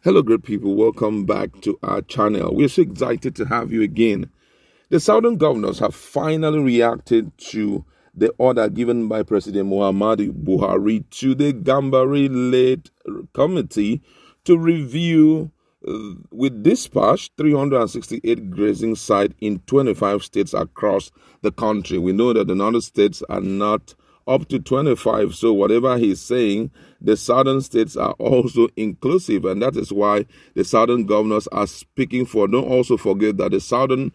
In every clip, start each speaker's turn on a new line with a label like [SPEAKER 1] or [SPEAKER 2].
[SPEAKER 1] Hello, great people. Welcome back to our channel. We're so excited to have you again. The southern governors have finally reacted to the order given by President Muhammadu Buhari to the Gambari-led committee to review with dispatch 368 grazing sites in 25 states across the country. We know that the northern states are not up to 25, so whatever he's saying, the southern states are also inclusive, and that is why the southern governors are speaking for. Don't also forget that the southern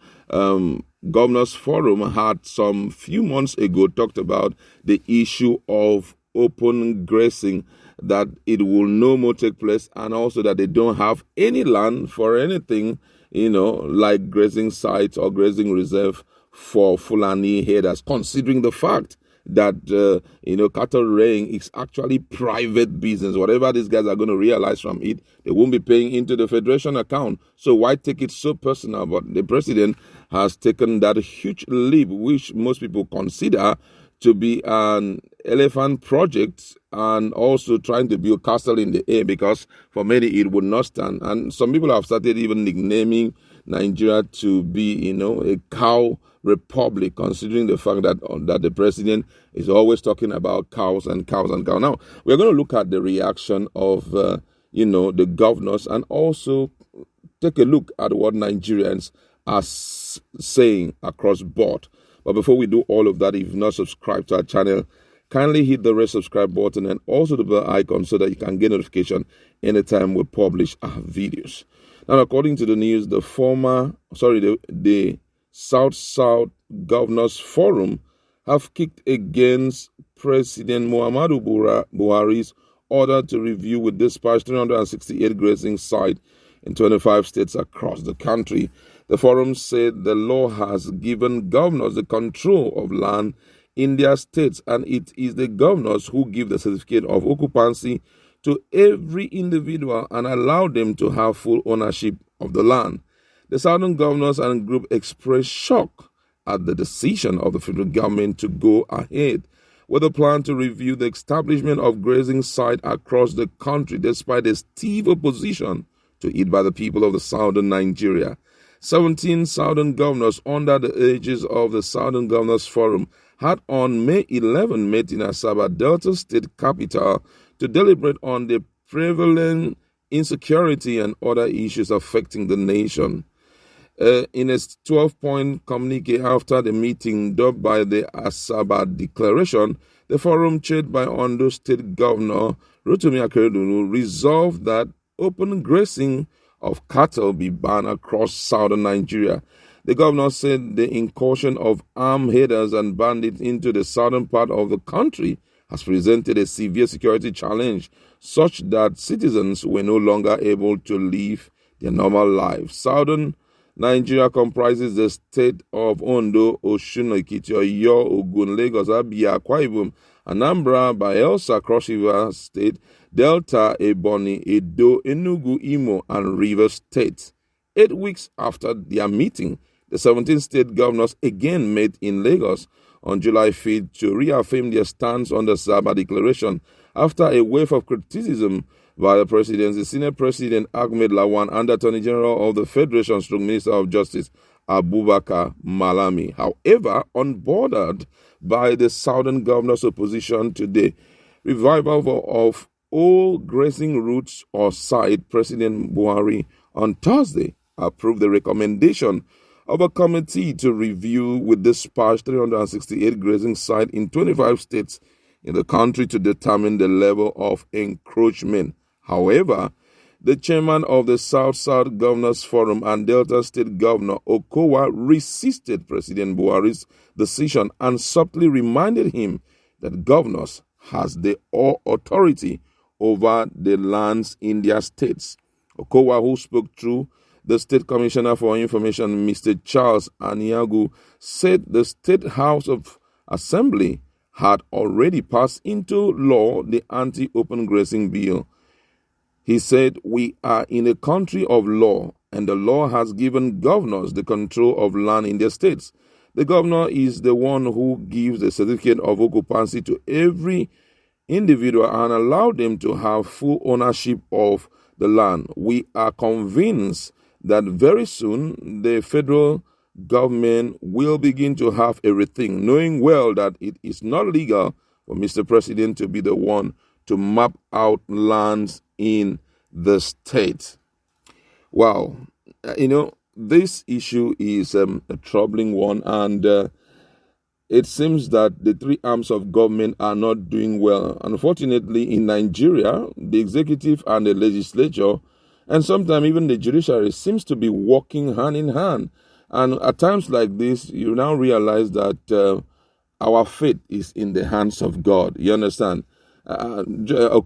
[SPEAKER 1] governors forum had some few months ago talked about the issue of open grazing, that it will no more take place, and also that they don't have any land for anything, like grazing sites or grazing reserve for Fulani herders, considering the fact that cattle rearing is actually private business. Whatever these guys are going to realize from it, they won't be paying into the federation account. So why take it so personal? But the president has taken that huge leap, which most people consider to be an elephant project, and also trying to build castle in the air, because for many it would not stand. And some people have started even nicknaming Nigeria to be, a cow republic, considering the fact that the president is always talking about cows and cows and cows. Now, we're going to look at the reaction of, the governors, and also take a look at what Nigerians are saying across board. But before we do all of that, if you've not subscribed to our channel, kindly hit the red subscribe button and also the bell icon so that you can get notification anytime we publish our videos. Now, according to the news, the South Governors Forum have kicked against President Muhammadu Buhari's order to review with dispatch 368 grazing sites in 25 states across the country. The forum said the law has given governors the control of land in their states, and it is the governors who give the certificate of occupancy to every individual and allow them to have full ownership of the land. The southern governors and group expressed shock at the decision of the federal government to go ahead with a plan to review the establishment of grazing sites across the country, despite the stiff opposition to it by the people of the southern Nigeria. 17 southern governors under the aegis of the Southern Governors Forum had on May 11 met in Asaba, Delta State capital, to deliberate on the prevalent insecurity and other issues affecting the nation. In a 12-point communique after the meeting, dubbed by the Asaba Declaration, the forum, chaired by Ondo State Governor Rotimi Akeredolu, resolved that open grazing of cattle be banned across southern Nigeria. The governor said the incursion of armed herders and bandits into the southern part of the country has presented a severe security challenge, such that citizens were no longer able to live their normal lives. Southern Nigeria comprises the state of Ondo, Osun, Ekiti, Oyo, Ogun, Lagos, Abia, Akwa Ibom, Anambra, Bayelsa, Cross River State, Delta, Ebonyi, Edo, Enugu, Imo, and Rivers State. 8 weeks after their meeting, the 17 state governors again met in Lagos on July 5th to reaffirm their stance on the Asaba Declaration after a wave of criticism by the Presidency, Senate President Ahmed Lawan, and Attorney General of the Federation, Minister of Justice Abubakar Malami. However, unbothered by the southern governors' opposition to the revival of all grazing routes or site, President Buhari on Thursday approved the recommendation of a committee to review with dispatch 368 grazing sites in 25 states in the country to determine the level of encroachment. However, the chairman of the South Governors Forum and Delta State Governor Okowa resisted President Buhari's decision and subtly reminded him that governors has the authority over the lands in their states. Okowa, who spoke through the State Commissioner for Information, Mr. Charles Aniagu, said the State House of Assembly had already passed into law the anti-open grazing bill. He said, "We are in a country of law, and the law has given governors the control of land in their states. The governor is the one who gives the certificate of occupancy to every individual and allow them to have full ownership of the land. We are convinced that very soon the federal government will begin to have a rethink, knowing well that it is not legal for Mr. President to be the one to map out lands in the state. Wow. This issue is a troubling one, and it seems that the three arms of government are not doing well. Unfortunately, in Nigeria, the executive and the legislature, and sometimes even the judiciary, seems to be working hand in hand. And at times like this, you now realize that our fate is in the hands of God. You understand? Okowa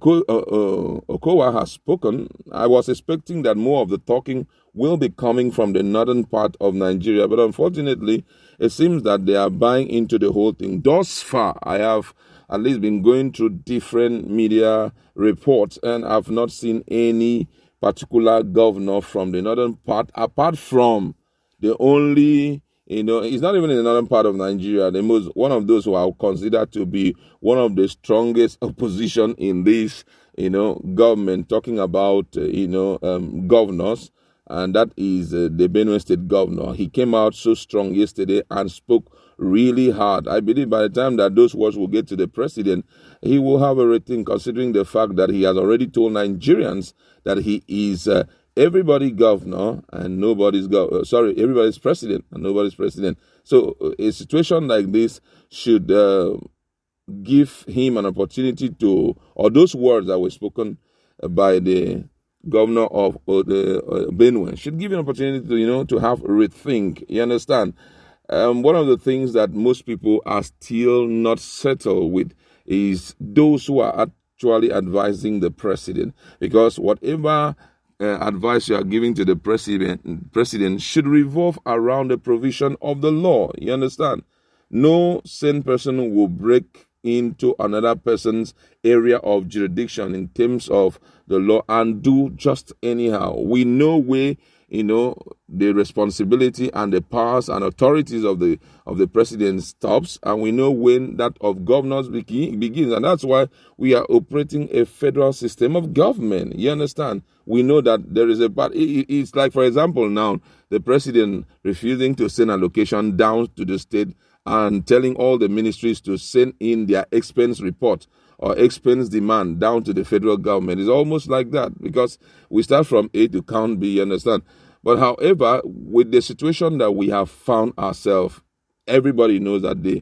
[SPEAKER 1] has spoken. I was expecting that more of the talking will be coming from the northern part of Nigeria, but unfortunately, it seems that they are buying into the whole thing. Thus far, I have at least been going through different media reports, and I've not seen any particular governor from the northern part, apart from the only, it's not even in the northern part of Nigeria, one of those who are considered to be one of the strongest opposition in this, government, talking about, governors, and that is the Benue State governor. He came out so strong yesterday and spoke really hard. I believe by the time that those words will get to the president, he will have everything, considering the fact that he has already told Nigerians that he is everybody's governor and everybody's president and nobody's president. So a situation like this should give him an opportunity to, or those words that were spoken by the governor of Benue should give an opportunity to have a rethink. You understand? One of the things that most people are still not settled with is those who are actually advising the president, because whatever advice you are giving to the president should revolve around the provision of the law. You understand? No sane person will break into another person's area of jurisdiction in terms of the law and do just anyhow. We know where the responsibility and the powers and authorities of the president stops, and we know when that of governors begins, and that's why we are operating a federal system of government. You understand? We know that there is a part. It's like, for example, now the president refusing to send allocation down to the state and telling all the ministries to send in their expense report or expense demand down to the federal government. It's almost like that, because we start from A to count B, you understand? But however, with the situation that we have found ourselves, everybody knows that the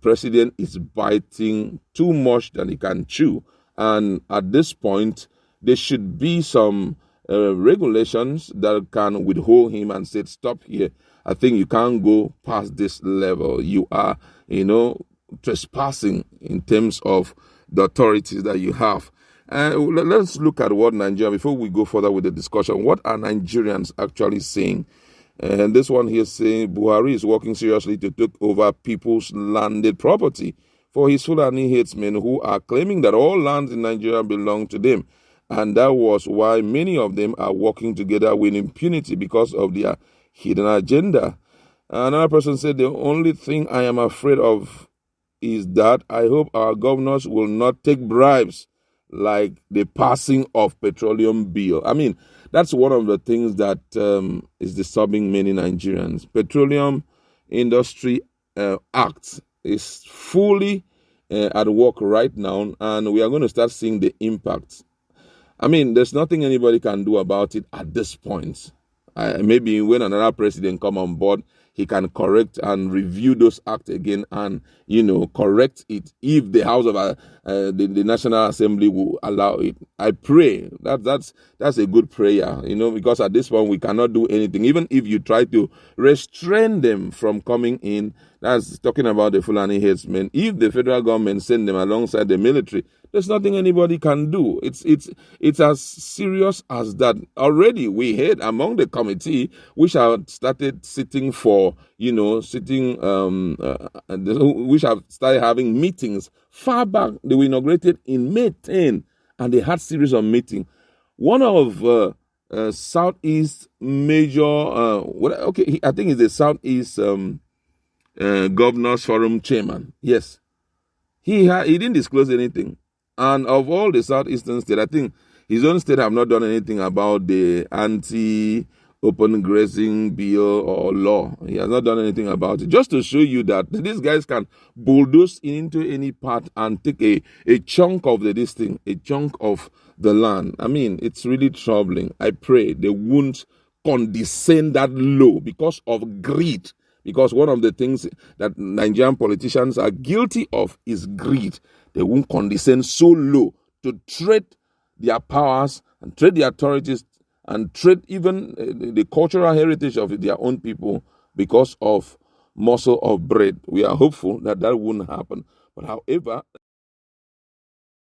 [SPEAKER 1] president is biting too much than he can chew. And at this point, there should be some regulations that can withhold him and say, stop here. I think you can't go past this level. You are, trespassing in terms of the authorities that you have. Let's look at what Nigeria, before we go further with the discussion, what are Nigerians actually saying? And this one here saying Buhari is working seriously to take over people's landed property for his Fulani headsmen who are claiming that all lands in Nigeria belong to them. And that was why many of them are working together with impunity because of their hidden agenda. Another person said, the only thing I am afraid of is that I hope our governors will not take bribes like the passing of petroleum bill. I mean, that's one of the things that is disturbing many Nigerians. Petroleum Industry Act is fully at work right now, and we are going to start seeing the impact. I mean, there's nothing anybody can do about it at this point. Maybe when another president come on board, he can correct and review those acts again and, correct it if the House of the National Assembly will allow it. I pray that's a good prayer, because at this point we cannot do anything. Even if you try to restrain them from coming in, that's talking about the Fulani headsmen. If the federal government send them alongside the military, there's nothing anybody can do. It's as serious as that. Already we heard among the committee, which have started sitting which have started having meetings far back. They were inaugurated in May 10, and they had series of meetings. One of Southeast major, I think it's the Southeast Governors Forum chairman. Yes, he didn't disclose anything. And of all the Southeastern states, I think His own state have not done anything about the anti-open grazing bill or law. He has not done anything about it. Just to show you that these guys can bulldoze into any part and take a chunk of this thing, a chunk of the land. I mean, it's really troubling. I pray they won't condescend that low because of greed. Because one of the things that Nigerian politicians are guilty of is greed. They won't condescend so low to tread their powers and tread the authorities and tread even the cultural heritage of their own people because of morsel of bread. We are hopeful that that won't happen. But however,